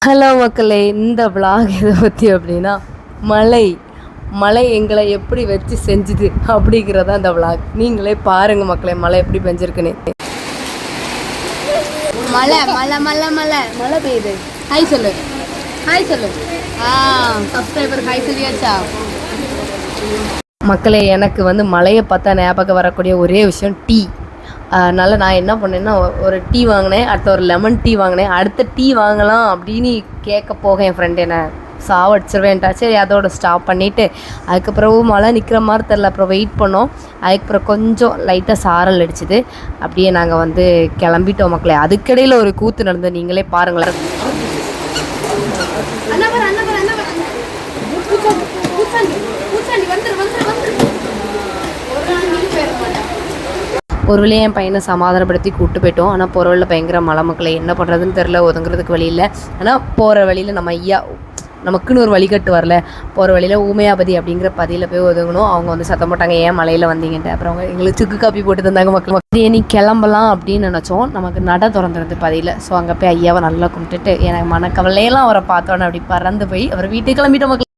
Hello மக்களே, இந்த vlog எதை பற்றி அப்படின்னா மழை எங்களை எப்படி வச்சு செஞ்சுது அப்படிங்கிறதா இந்த vlog. நீங்களே பாருங்கள் மக்களே, மழை எப்படி பெஞ்சிருக்குன்னு. மழை மழை மழை மழை மழை பெய்யுது. ஹாய் சொல்லு, ஹாய் சொல்லு. சப்ஸ்கிரைபர் ஹாய் சொல்லியாச்சா? மக்களே, எனக்கு வந்து மழையை பார்த்தா ஞாபகம் வரக்கூடிய ஒரே விஷயம் டீ. அதனால் நான் என்ன பண்ணேன்னா, ஒரு டீ வாங்கினேன், அடுத்த ஒரு லெமன் டீ வாங்கினேன். அடுத்த டீ வாங்கலாம் அப்படின்னு கேட்க போக என் ஃப்ரெண்டு என்ன சாவடிச்சிருவேன்ட்டா. சரி, அதோட ஸ்டாப் பண்ணிவிட்டு அதுக்கப்புறம் மழை நிற்கிற மாதிரி தெரில. அப்புறம் வெயிட் பண்ணோம். அதுக்கப்புறம் கொஞ்சம் லைட்டாக சாரல் அடிச்சுது. அப்படியே நாங்கள் வந்து கிளம்பிட்டோம் மக்களே. அதுக்கிடையில் ஒரு கூத்து நடந்தது, நீங்களே பாருங்களேன். ஒரு வழியை என் பையனை சமாதானப்படுத்தி கூப்பிட்டு போயிட்டோம். ஆனால் போகிற வழியில் பயங்கர மழை மக்களை, என்ன பண்ணுறதுன்னு தெரில, ஒதுங்கிறதுக்கு வழி இல்லை. ஆனால் போகிற வழியில் நம்ம ஐயா நமக்குன்னு ஒரு வழிகட்டு வரல. போகிற வழியில் ஊமையாபதி அப்படிங்கிற பதியில் போய் ஒதுங்கணும். அவங்க வந்து சத்தம் போட்டாங்க, ஏன் மலையில் வந்தீங்கன்ட்டு. அப்புறம் அவங்க எங்களுக்கு சுக்கு காப்பி போட்டு தந்தாங்க மக்கள். நீ கிளம்பலாம் அப்படின்னு நினச்சோம். நமக்கு நட திறந்துருது பதியில். ஸோ அங்கே போய் ஐயாவை நல்லா கும்பிட்டுட்டு எனக்கு மனக்கவலையெல்லாம் அவரை பார்த்தோன்னே அப்படி பறந்து போய் அவர் வீட்டுக்கு கிளம்பிட்டோம் மக்கள்.